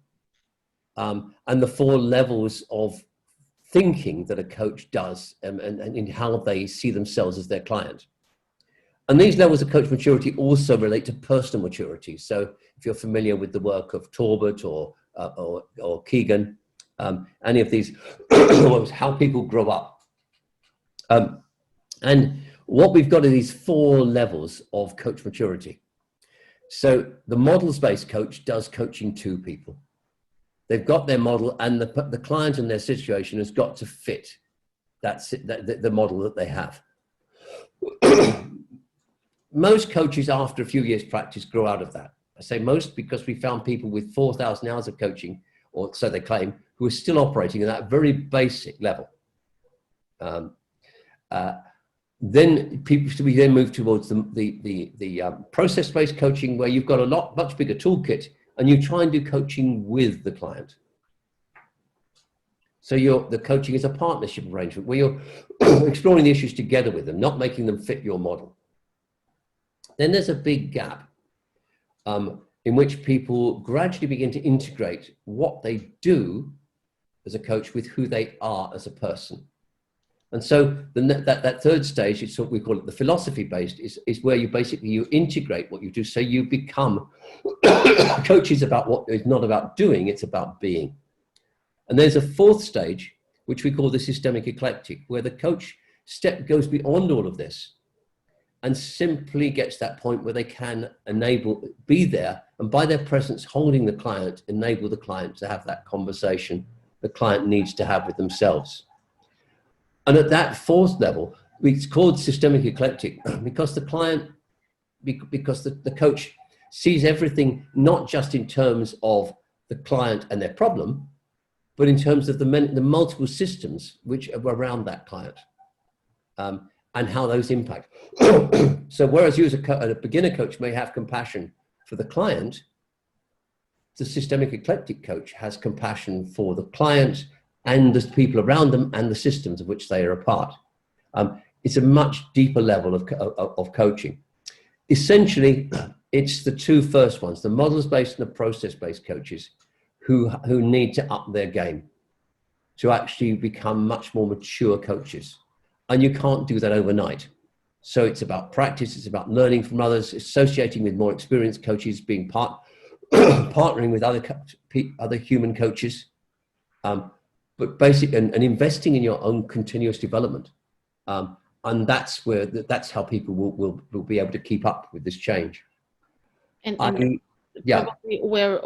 Speaker 2: and the 4 levels of thinking that a coach does, and in how they see themselves as their client. And these levels of coach maturity also relate to personal maturity. So if you're familiar with the work of Torbert or Keegan, any of these, how people grow up. And what we've got are these 4 levels of coach maturity. So the models-based coach does coaching to people. They've got their model, and the client and their situation has got to fit the model that they have. Most coaches, after a few years practice, grow out of that. I say most because we found people with 4,000 hours of coaching, or so they claim, who are still operating at that very basic level. Then we then move towards the process-based coaching, where you've got a much bigger toolkit, and you try and do coaching with the client. So the coaching is a partnership arrangement where you're exploring the issues together with them, not making them fit your model. Then there's a big gap in which people gradually begin to integrate what they do as a coach with who they are as a person. And so that third stage, it's what we call it the philosophy-based, is where you integrate what you do. So you become coaches about what is not about doing, it's about being. And there's a fourth stage, which we call the systemic eclectic, where the coach goes beyond all of this and simply gets that point where they can be there, and by their presence holding the client, enable the client to have that conversation the client needs to have with themselves. And at that fourth level, it's called systemic eclectic because the coach sees everything not just in terms of the client and their problem, but in terms of the multiple systems which are around that client, and how those impact. So whereas you as a beginner coach may have compassion for the client, the systemic eclectic coach has compassion for the client and the people around them and the systems of which they are a part. It's a much deeper level of coaching. Essentially, it's the two first ones, the models-based and the process-based coaches, who need to up their game to actually become much more mature coaches. And you can't do that overnight. So it's about practice, it's about learning from others, associating with more experienced coaches, being partnering with other human coaches, but basically, and investing in your own continuous development. And that's how people will be able to keep up with this change. Yeah.
Speaker 1: Probably where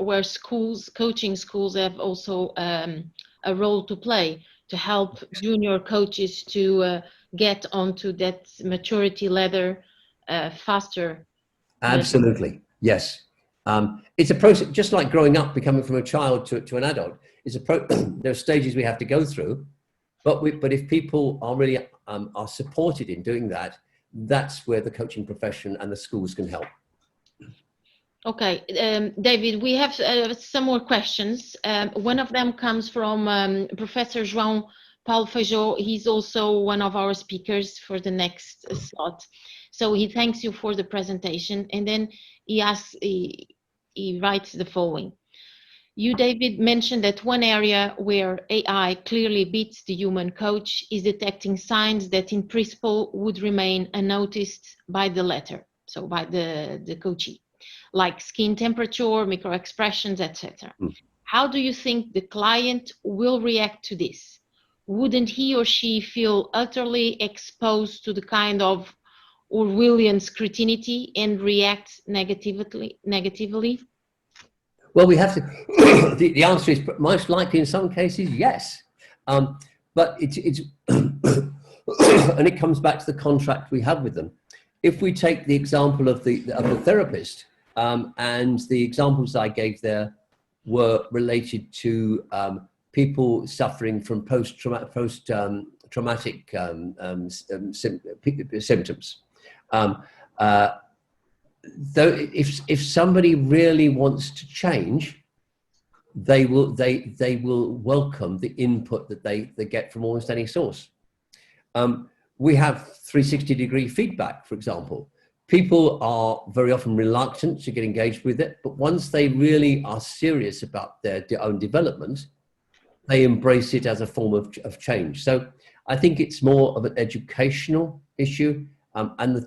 Speaker 1: coaching schools have also a role to play to help junior coaches to get onto that maturity ladder faster.
Speaker 2: Absolutely, yes. It's a process, just like growing up, becoming from a child to an adult. There are stages we have to go through, but if people are really are supported in doing that, that's where the coaching profession and the schools can help.
Speaker 1: Okay, David, we have some more questions. One of them comes from Professor João Paulo Feijó. He's also one of our speakers for the next slot. So he thanks you for the presentation. And then he writes the following. You, David, mentioned that one area where AI clearly beats the human coach is detecting signs that in principle would remain unnoticed by the latter, so by the coachee, like skin temperature, microexpressions, etc. How do you think the client will react to this? Wouldn't he or she feel utterly exposed to the kind of Orwellian scrutiny and react negatively?
Speaker 2: Well, we have to. The answer is most likely in some cases yes, but it's and it comes back to the contract we have with them. If we take the example of the therapist, and the examples I gave there were related to people suffering from post-traumatic symptoms. Though if somebody really wants to change, they will welcome the input that they get from almost any source. We have 360-degree feedback, for example. People are very often reluctant to get engaged with it, but once they really are serious about their own development, they embrace it as a form of change. So I think it's more of an educational issue, and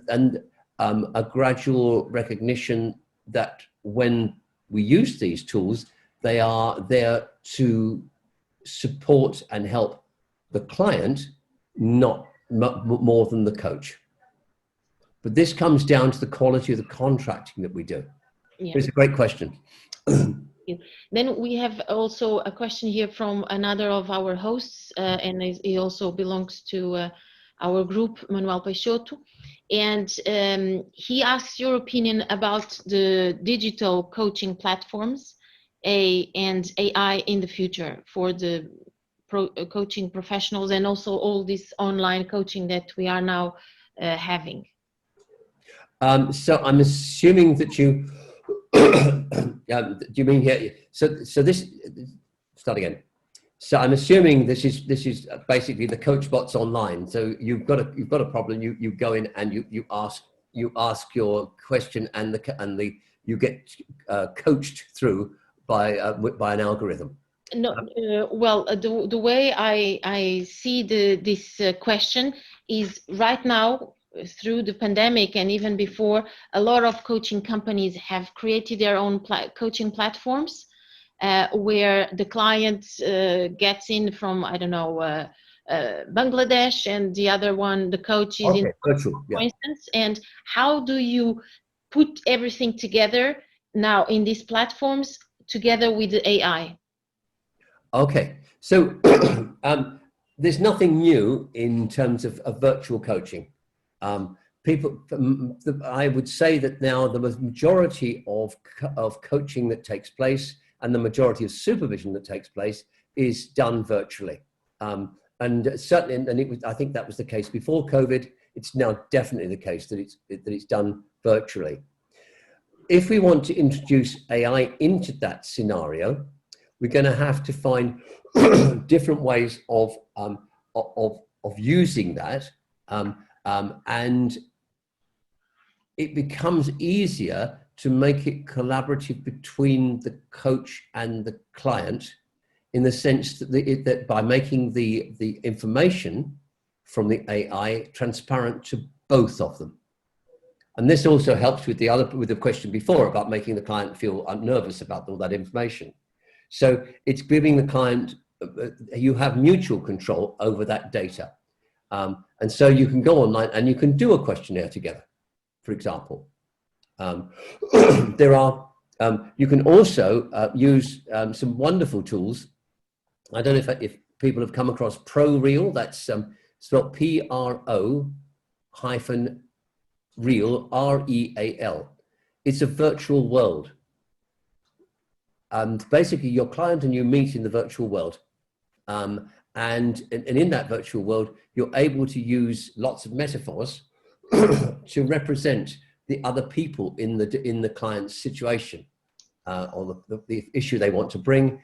Speaker 2: a gradual recognition that when we use these tools, they are there to support and help the client, not more than the coach. But this comes down to the quality of the contracting that we do.
Speaker 1: Yeah.
Speaker 2: It's a great question.
Speaker 1: Then we have also a question here from another of our hosts, and he also belongs to our group, Manuel Peixoto. And he asks your opinion about the digital coaching platforms and AI in the future for the coaching professionals, and also all this online coaching that we are now having.
Speaker 2: So I'm assuming that you, do you mean here? So this, start again. So I'm assuming this is basically the CoachBots online. So you've got a problem. You go in and you ask your question, and you get coached through by an algorithm.
Speaker 1: No, well, the way I see this question is right now, through the pandemic and even before, a lot of coaching companies have created their own coaching platforms where the client gets in from, I don't know, Bangladesh, and the other one, the coach is in,
Speaker 2: virtual,
Speaker 1: for instance. And how do you put everything together now in these platforms together with the AI?
Speaker 2: Okay, so there's nothing new in terms of virtual coaching. I would say that now the majority of coaching that takes place and the majority of supervision that takes place is done virtually. And certainly, and I think that was the case before COVID. It's now definitely the case that it's done virtually. If we want to introduce AI into that scenario, we're going to have to find different ways of using that, and it becomes easier to make it collaborative between the coach and the client, in the sense that by making the information from the AI transparent to both of them. And this also helps with the question before about making the client feel nervous about all that information. So it's giving the client, you have mutual control over that data. And so you can go online and you can do a questionnaire together, for example. You can also use some wonderful tools. I don't know if people have come across ProReal. That's spelled PRO-Real, REAL. It's a virtual world. And basically your client and you meet in the virtual world. And in that virtual world, you're able to use lots of metaphors to represent the other people in the client's situation, or the issue they want to bring,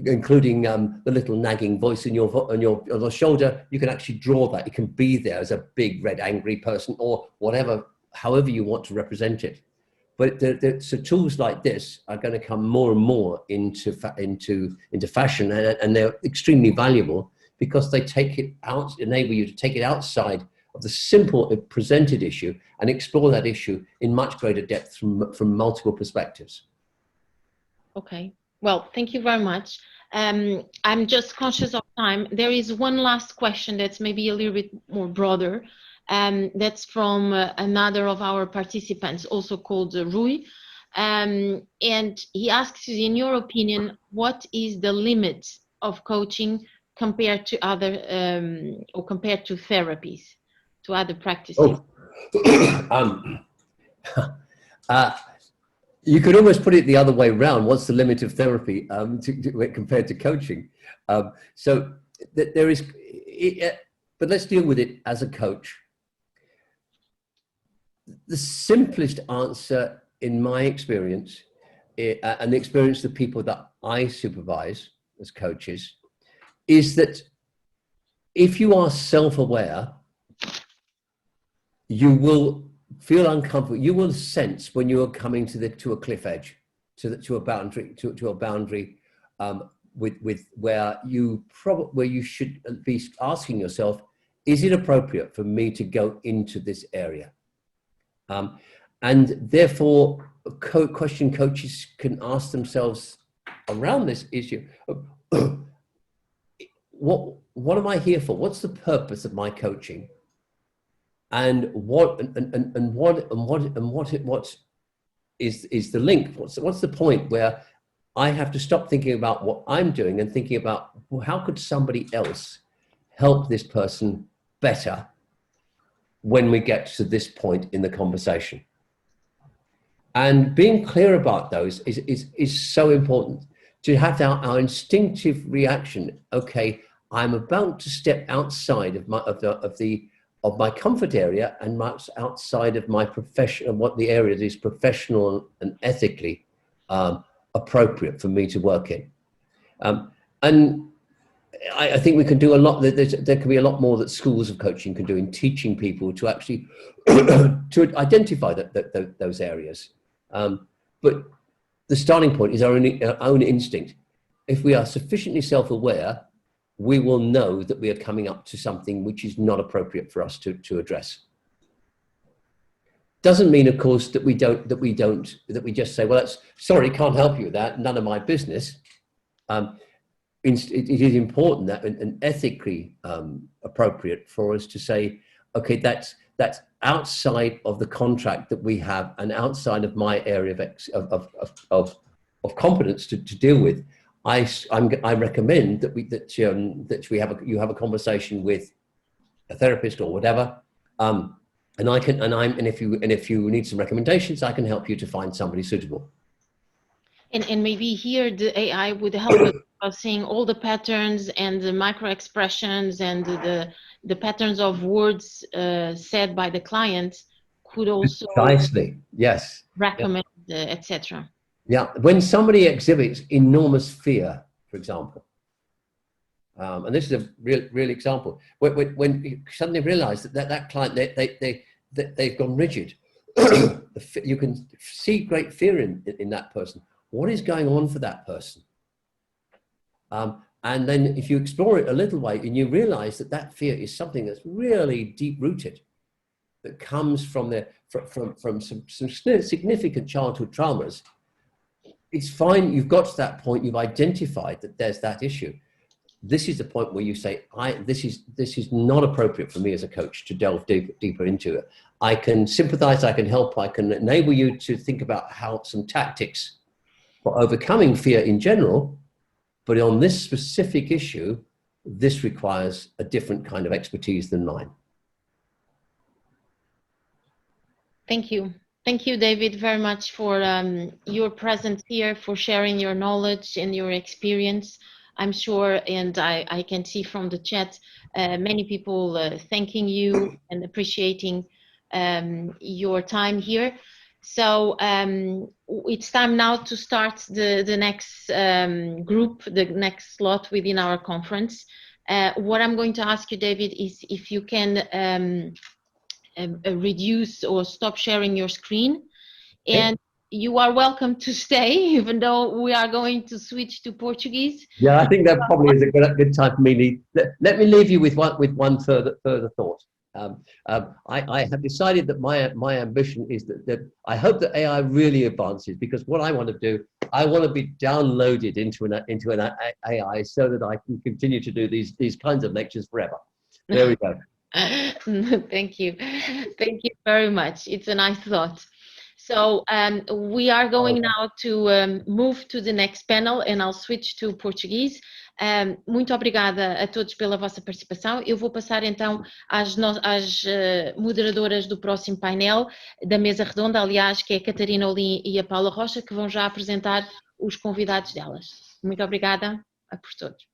Speaker 2: including the little nagging voice on your shoulder. You can actually draw that. It can be there as a big red angry person, or whatever, however you want to represent it. But so tools like this are going to come more and more into fashion, and they're extremely valuable because they enable you to take it outside of the simple presented issue and explore that issue in much greater depth from multiple perspectives. Okay.
Speaker 1: Well, thank you very much. I'm just conscious of time. There is one last question that's maybe a little bit more broader. That's from another of our participants, also called Rui. And he asks, in your opinion, what is the limit of coaching compared to other, or compared to therapies, to other practices?
Speaker 2: You could almost put it the other way around. What's the limit of therapy compared to coaching? So there is, but let's deal with it as a coach. The simplest answer, in my experience, and the experience of the people that I supervise as coaches, is that if you are self-aware, you will feel uncomfortable. You will sense when you are coming to a cliff edge, to a boundary, with where you should be asking yourself, is it appropriate for me to go into this area? And therefore, question coaches can ask themselves around this issue: what am I here for? What's the purpose of my coaching? and what is the link? What's the point where I have to stop thinking about what I'm doing and thinking about, well, how could somebody else help this person better when we get to this point in the conversation? And being clear about those is so important, to have our instinctive reaction. Okay, I'm about to step outside of my comfort area and much outside of my profession, of what the area is professional and ethically appropriate for me to work in. And I think we can do a lot. There can be a lot more that schools of coaching can do in teaching people to actually to identify those areas. But the starting point is our own instinct. If we are sufficiently self-aware, we will know that we are coming up to something which is not appropriate for us to address. Doesn't mean, of course, that we just say, well, that's, sorry, can't help you with that, none of my business. It is important that and ethically appropriate for us to say, okay, that's outside of the contract that we have and outside of my area of competence to deal with. I recommend that you have a conversation with a therapist or whatever, and if you need some recommendations, I can help you to find somebody suitable.
Speaker 1: And maybe here the AI would help us of seeing all the patterns and the micro expressions and the patterns of words said by the client could also
Speaker 2: precisely, yes,
Speaker 1: recommend, etc.
Speaker 2: Yeah, when somebody exhibits enormous fear, for example, and this is a real example, when you suddenly realize that client, they've gone rigid, you can see great fear in that person. What is going on for that person? And then if you explore it a little way and you realize that fear is something that's really deep rooted, that comes from some significant childhood traumas, it's fine. You've got to that point. You've identified that there's that issue. This is the point where you say, this is not appropriate for me as a coach to delve deeper into it. I can sympathize, I can help, I can enable you to think about how some tactics for overcoming fear in general, but on this specific issue, this requires a different kind of expertise than mine.
Speaker 1: Thank you. Thank you, David, very much for your presence here, for sharing your knowledge and your experience. I'm sure, and I can see from the chat, many people thanking you and appreciating your time here. So it's time now to start the next group, the next slot within our conference. What I'm going to ask you, David, is if you can reduce or stop sharing your screen, and you are welcome to stay, even though we are going to switch to Portuguese.
Speaker 2: Yeah, I think that probably is a good time for me. Let me leave you with one further thought. I have decided that my ambition is that I hope that AI really advances, because what I want to do, I want to be downloaded into an AI so that I can continue to do these kinds of lectures forever. There we go.
Speaker 1: Thank you. Thank you very much. It's a nice thought. So we are going now to move to the next panel, and I'll switch to Portuguese. Muito obrigada a todos pela vossa participação. Eu vou passar então às moderadoras do próximo painel, da mesa redonda, aliás, que é a Catarina Olim e a Paula Rocha, que vão já apresentar os convidados delas. Muito obrigada por todos.